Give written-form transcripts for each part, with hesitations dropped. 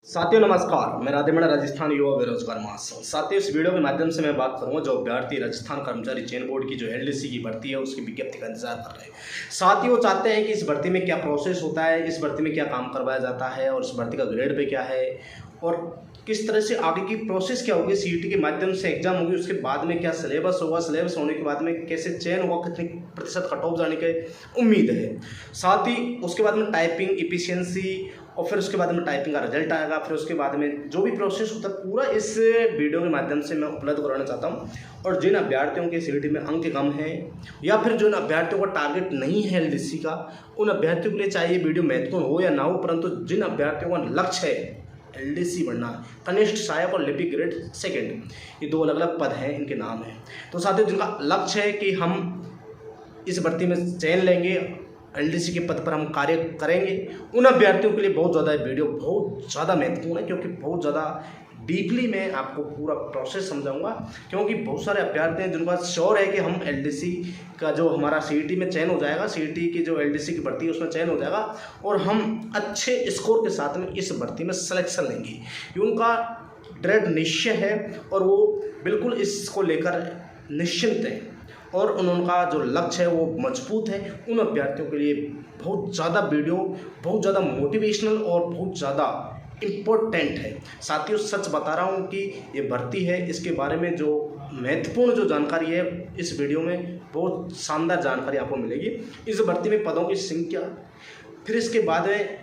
साथियों नमस्कार, मैं राधेमणा राजस्थान युवा बेरोजगार महासंघ। साथियों इस वीडियो के माध्यम से मैं बात करूंगा जो अभ्यर्थी राजस्थान कर्मचारी चयन बोर्ड की जो एलडीसी की भर्ती है उसकी विज्ञप्ति का इंतजार कर रहे हैं। साथियों वो चाहते हैं कि इस भर्ती में क्या प्रोसेस होता है, इस भर्ती में क्या काम करवाया जाता है और इस भर्ती का ग्रेड पे क्या है और किस तरह से आगे की प्रोसेस क्या होगी। सीईटी के माध्यम से एग्जाम होगी, उसके बाद में क्या सिलेबस होगा, सिलेबस होने के बाद में कैसे चयन होगा, कितनी प्रतिशत कट ऑफ जाने की उम्मीद है। साथ ही उसके बाद में टाइपिंग इफिशियंसी और फिर उसके बाद में टाइपिंग का रिजल्ट आएगा। फिर उसके बाद में जो भी प्रोसेस होता है पूरा इस वीडियो के माध्यम से मैं उपलब्ध कराना चाहता हूं। और जिन अभ्यर्थियों के सीईटी में अंक कम हैं या फिर जिन अभ्यर्थियों का टारगेट नहीं है एलडीसी का, उन अभ्यर्थियों के लिए चाहे ये वीडियो महत्वपूर्ण हो या ना हो, परंतु जिन अभ्यर्थियों का लक्ष्य है एलडीसी बनना, कनिष्ठ सहायक और लिपिक ग्रेड सेकेंड, ये दो अलग अलग पद हैं, इनके नाम हैं। तो साथियों जिनका लक्ष्य है कि हम इस भर्ती में चयन लेंगे, एलडीसी के पद पर हम कार्य करेंगे, उन अभ्यर्थियों के लिए बहुत ज़्यादा वीडियो बहुत ज़्यादा महत्वपूर्ण है, क्योंकि बहुत ज़्यादा डीपली मैं आपको पूरा प्रोसेस समझाऊंगा। क्योंकि बहुत सारे अभ्यर्थी हैं जिनका श्योर है कि हम एलडीसी का जो हमारा सीईटी में चयन हो जाएगा, सीईटी की जो एलडीसी की भर्ती है उसमें चयन हो जाएगा और हम अच्छे स्कोर के साथ में इस भर्ती में सिलेक्शन लेंगे। ये उनका दृढ़ निश्चय है और वो बिल्कुल इसको लेकर निश्चिंत है और उनका जो लक्ष्य है वो मजबूत है। उन अभ्यर्थियों के लिए बहुत ज़्यादा वीडियो बहुत ज़्यादा मोटिवेशनल और बहुत ज़्यादा इम्पोर्टेंट है। साथियों सच बता रहा हूँ कि ये भर्ती है, इसके बारे में जो महत्वपूर्ण जो जानकारी है इस वीडियो में बहुत शानदार जानकारी आपको मिलेगी। इस भर्ती में पदों की संख्या, फिर इसके बाद में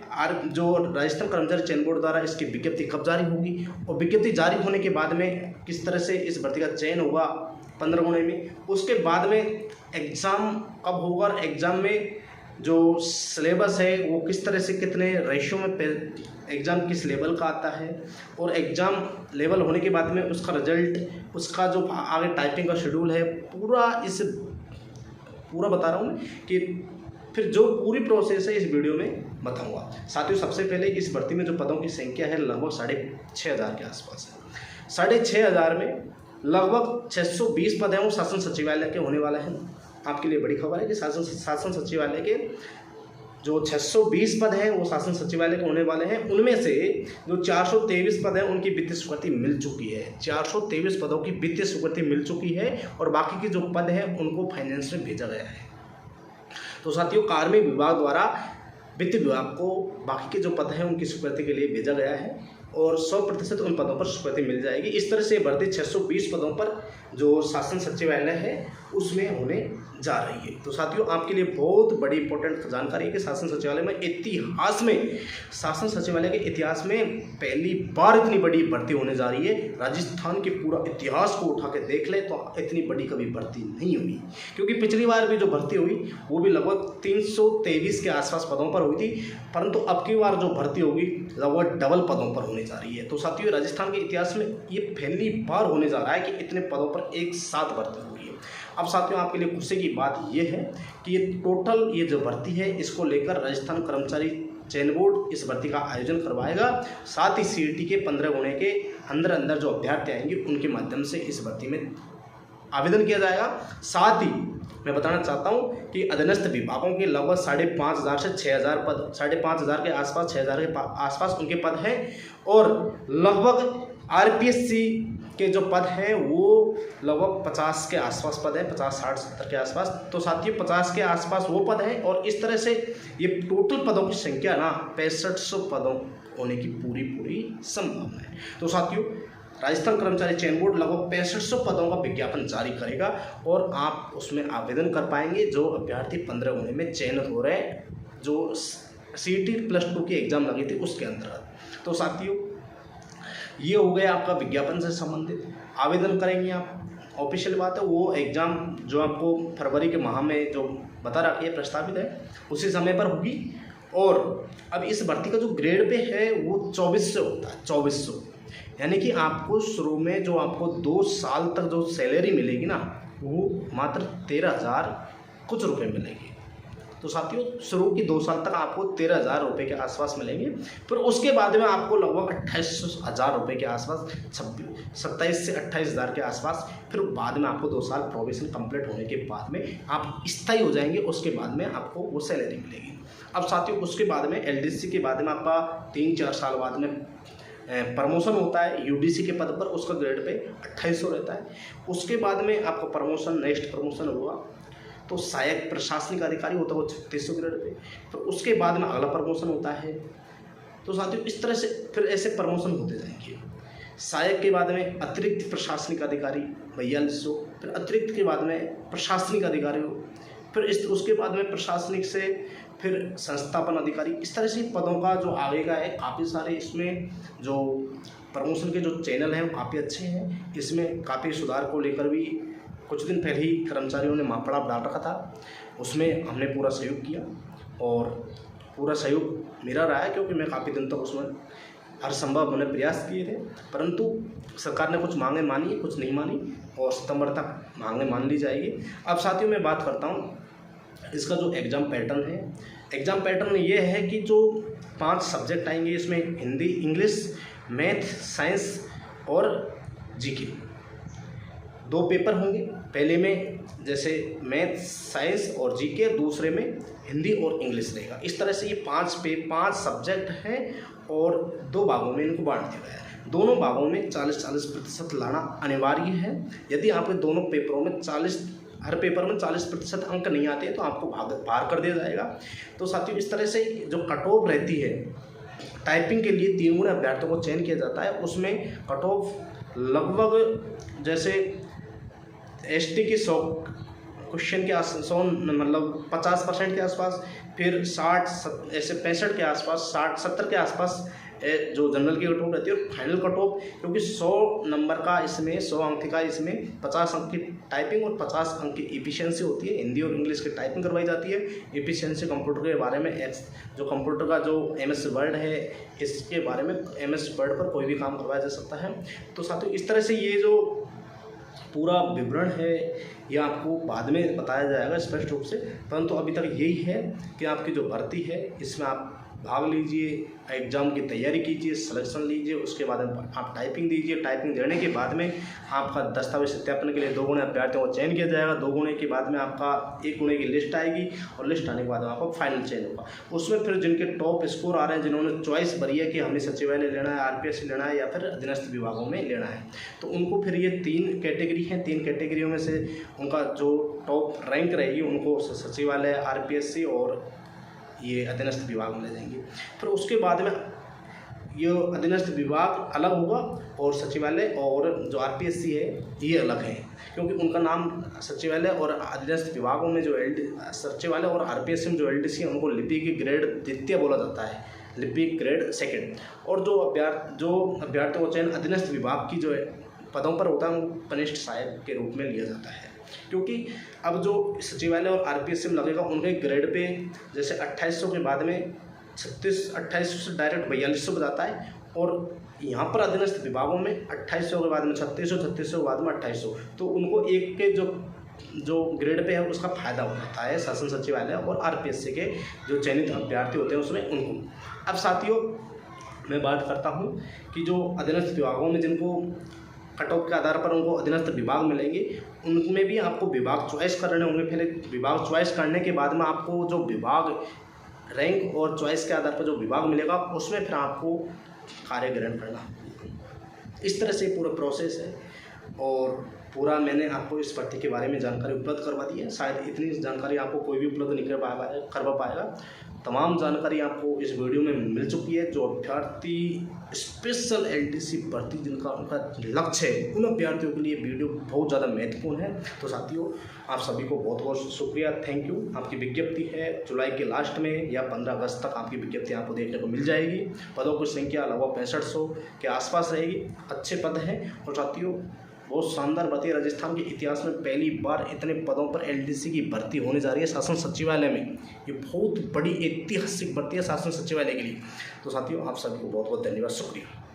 जो राजस्थान कर्मचारी चयन बोर्ड द्वारा इसकी विज्ञप्ति कब जारी होगी और विज्ञप्ति जारी होने के बाद में किस तरह से इस भर्ती का चयन होगा 15 गुणे में, उसके बाद में एग्ज़ाम कब होगा और एग्ज़ाम में जो सिलेबस है वो किस तरह से कितने रेशियो में एग्ज़ाम किस लेवल का आता है और एग्ज़ाम लेवल होने के बाद में उसका रिजल्ट, उसका जो आगे टाइपिंग का शेड्यूल है, पूरा बता रहा हूँ कि फिर जो पूरी प्रोसेस है इस वीडियो में बताऊंगा। साथियों सबसे पहले इस भर्ती में जो पदों की संख्या है लगभग 6,500 के आसपास है। 6,500 में लगभग 620 पद हैं वो शासन सचिवालय के होने वाले हैं। आपके लिए बड़ी खबर है कि शासन सचिवालय के जो 620 पद हैं वो शासन सचिवालय के होने वाले हैं। उनमें से जो 423 पद हैं उनकी वित्तीय स्वीकृति मिल चुकी है। 423 पदों की वित्तीय स्वीकृति मिल चुकी है और बाकी के जो पद हैं उनको फाइनेंस में भेजा गया है। तो साथियों कार्मिक विभाग द्वारा वित्त विभाग को बाकी के जो पद हैं उनकी स्वीकृति के लिए भेजा गया है और 100% उन पदों पर स्वीकृति मिल जाएगी। इस तरह से भर्ती 620 पदों पर जो शासन सचिवालय है उसमें होने जा रही है। तो साथियों आपके लिए बहुत बड़ी इंपॉर्टेंट जानकारी है कि शासन सचिवालय में शासन सचिवालय के इतिहास में पहली बार इतनी बड़ी भर्ती होने जा रही है। राजस्थान के पूरा इतिहास को उठा के देख ले तो इतनी बड़ी कभी भर्ती नहीं हुई, क्योंकि पिछली बार भी जो भर्ती हुई वो भी लगभग 323 के आसपास पदों पर हुई थी, परंतु अब की बार जो भर्ती होगी लगभग डबल पदों पर होने जा रही है। तो साथियों राजस्थान के इतिहास में ये पहली बार होने जा रहा है कि इतने पदों पर एक साथ भर्ती हो रही है। अब साथियों आपके लिए खुशी की बात यह है कि ये जो भर्ती है इसको लेकर राजस्थान कर्मचारी चयन बोर्ड इस भर्ती का आयोजन करवाएगा। साथ ही सीईटी के 15 गुणे के अंदर जो अभ्यर्थी आएंगे उनके माध्यम से इस भर्ती में आवेदन किया जाएगा। साथ ही मैं बताना चाहता हूं कि अधीनस्थ विभागों के लगभग 5,500 से 6,000 पद, 5,500 के आसपास 6,000 के आसपास उनके पद हैं और लगभग आरपीएससी के जो पद हैं वो लगभग 50 के आसपास पद हैं, 50, 60, 70 के आसपास। तो साथियों 50 के आसपास वो पद हैं और इस तरह से ये टोटल पदों की संख्या ना 6500 पदों होने की पूरी संभावना है। तो साथियों राजस्थान कर्मचारी चयन बोर्ड लगभग 6500 पदों का विज्ञापन जारी करेगा और आप उसमें आवेदन कर पाएंगे जो अभ्यर्थी 15 गुणे में चयनित हो रहे हैं, जो सीईटी +2 की एग्ज़ाम लगी थी उसके अंतर्गत। तो साथियों ये हो गया आपका विज्ञापन से संबंधित। आवेदन करेंगे आप, ऑफिशियल बात है, वो एग्ज़ाम जो आपको फरवरी के माह में जो बता रखी है प्रस्तावित है उसी समय पर होगी। और अब इस भर्ती का जो ग्रेड पे है वो 2400 होता है, 2400, यानी कि आपको शुरू में जो आपको 2 साल तक जो सैलरी मिलेगी ना वो मात्र 13,000 कुछ रुपये मिलेगी। तो साथियों शुरू की 2 साल तक आपको 13,000 रुपये के आसपास मिलेंगे। फिर उसके बाद में आपको लगभग 28,000 रुपये के आसपास, 27 से 28,000 के आसपास, फिर बाद में आपको 2 साल प्रोबेशन कंप्लीट होने के बाद में आप स्थायी हो जाएंगे, उसके बाद में आपको वो सैलरी मिलेगी। अब साथियों उसके बाद में एलडीसी के बाद में आपका 3-4 साल बाद में प्रमोशन होता है यूडीसी के पद पर, उसका ग्रेड पे 2800 रहता है। उसके बाद में आपका प्रमोशन, नेक्स्ट प्रमोशन हुआ तो सहायक प्रशासनिक अधिकारी होता है वो 3600 ग्रेड पे। फिर उसके बाद में अगला प्रमोशन होता है। तो साथियों इस तरह से फिर ऐसे प्रमोशन होते जाएंगे। सहायक के बाद में अतिरिक्त प्रशासनिक अधिकारी 4200, फिर अतिरिक्त के बाद में प्रशासनिक अधिकारी, फिर उसके बाद में प्रशासनिक से फिर संस्थापन अधिकारी। इस तरह से पदों का जो आगे का है काफ़ी सारे, इसमें जो प्रमोशन के जो चैनल हैं वो काफ़ी अच्छे हैं। इसमें काफ़ी सुधार को लेकर भी कुछ दिन पहले ही कर्मचारियों ने महापड़ाव डाल रखा था, उसमें हमने पूरा सहयोग किया और पूरा सहयोग मेरा रहा है, क्योंकि मैं काफ़ी दिन तक उसमें हर संभव मैंने प्रयास किए थे। परंतु सरकार ने कुछ मांगे मानी, कुछ नहीं मानी, और सितंबर तक मांगे मान ली जाएगी। अब साथियों मैं बात करता हूँ इसका जो एग्ज़ाम पैटर्न है। एग्ज़ाम पैटर्न ये है कि जो 5 सब्जेक्ट आएंगे इसमें हिंदी, इंग्लिश, मैथ, साइंस और जीके, 2 पेपर होंगे। पहले में जैसे मैथ, साइंस और जीके, दूसरे में हिंदी और इंग्लिश रहेगा। इस तरह से ये 5 सब्जेक्ट हैं और 2 भागों में इनको बांट दिया गया है। दोनों भागों में 40% लाना अनिवार्य है। यदि आपके दोनों पेपरों में हर पेपर में 40% अंक नहीं आते हैं तो आपको बाहर कर दिया जाएगा। तो साथियों इस तरह से जो कट ऑफ रहती है टाइपिंग के लिए 3 गुणे अभ्यर्थियों को चयन किया जाता है। उसमें कट ऑफ लगभग जैसे एसटी की 100 क्वेश्चन के 100 मतलब 50% के आसपास, फिर 60 ऐसे 65 के आसपास, 60-70 के आसपास जो जनरल की कट ऑफ रहती है। और फाइनल कट ऑफ क्योंकि 100 नंबर का इसमें 100 अंक का इसमें 50 अंक की टाइपिंग और 50 अंक की एफिशिएंसी होती है। हिंदी और इंग्लिश की टाइपिंग करवाई जाती है। एफिशिएंसी कंप्यूटर के बारे में जो कंप्यूटर का जो MS वर्ड है इसके बारे में MS वर्ड पर कोई भी काम करवाया जा सकता है। तो साथियों इस तरह से ये जो पूरा विवरण है ये आपको बाद में बताया जाएगा स्पष्ट रूप से, परंतु अभी तक यही है कि आपकी जो भर्ती है इसमें आप भाग लीजिए, एग्ज़ाम की तैयारी कीजिए, सिलेक्शन लीजिए, उसके बाद आप टाइपिंग दीजिए। टाइपिंग देने के बाद में आपका दस्तावेज सत्यापन के लिए 2 गुणे अभ्यर्थियों को चयन किया जाएगा। 2 गुणे के बाद में आपका 1 गुणे की लिस्ट आएगी और लिस्ट आने के बाद आपका फाइनल चयन होगा। उसमें फिर जिनके टॉप स्कोर आ रहे हैं, जिन्होंने चॉइस भरी है कि हमने सचिवालय लेना है, RPSC लेना है या फिर अधीनस्थ विभागों में लेना है, तो उनको फिर ये 3 कैटेगरी हैं। 3 कैटेगरियों में से उनका जो टॉप रैंक रहेगी उनको सचिवालय, RPSC और ये अधीनस्थ विभाग में ले जाएंगे। फिर उसके बाद में ये अधीनस्थ विभाग अलग होगा और सचिवालय और जो RPSC है ये अलग है, क्योंकि उनका नाम सचिवालय और अधीनस्थ विभागों में जो सचिवालय और RPSC में जो LDC है उनको लिपि की ग्रेड द्वितीय बोला जाता है, लिपि ग्रेड सेकेंड। और जो अभ्यर्थियों को चयन अधीनस्थ विभाग की जो पदों पर होता है वो कनिष्ठ सहायक के रूप में लिया जाता है, क्योंकि अब जो सचिवालय और RPSC में लगेगा उनके ग्रेड पे जैसे 2800 के बाद में 2800 से डायरेक्ट 4200 पर जाता है, और यहाँ पर अधीनस्थ विभागों में 2800 के बाद में 3600 के बाद में 2800, तो उनको एक के जो ग्रेड पे है उसका फायदा होता है शासन सचिवालय और RPSC के जो चयनित अभ्यर्थी होते हैं उसमें उनको। अब साथियों मैं बात करता हूँ कि जो अधीनस्थ विभागों में जिनको कट ऑफ के आधार पर उनको अधीनस्थ विभाग मिलेंगे, उनमें भी आपको विभाग चॉइस करने होंगे। पहले विभाग चॉइस करने के बाद में आपको जो विभाग रैंक और चॉइस के आधार पर जो विभाग मिलेगा उसमें फिर आपको कार्य ग्रहण करना। इस तरह से पूरा प्रोसेस है और पूरा मैंने आपको इस भर्ती के बारे में जानकारी उपलब्ध करवा दी है। शायद इतनी जानकारी आपको कोई भी उपलब्ध नहीं करवा पाएगा। तमाम जानकारी आपको इस वीडियो में मिल चुकी है। जो अभ्यर्थी स्पेशल LDC भर्ती जिनका उनका लक्ष्य है उन अभ्यर्थियों के लिए वीडियो बहुत ज़्यादा महत्वपूर्ण है। तो साथियों आप सभी को बहुत बहुत शुक्रिया, थैंक यू। आपकी विज्ञप्ति है जुलाई के लास्ट में या 15 अगस्त तक आपकी विज्ञप्ति आपको देखने को मिल जाएगी। पदों की संख्या लगभग 6500 के आसपास रहेगी। अच्छे पद हैं और साथियों बहुत शानदार बात है, राजस्थान के इतिहास में पहली बार इतने पदों पर LDC की भर्ती होने जा रही है शासन सचिवालय में। ये बहुत बड़ी ऐतिहासिक भर्ती है शासन सचिवालय के लिए। तो साथियों आप सभी को बहुत बहुत धन्यवाद, शुक्रिया।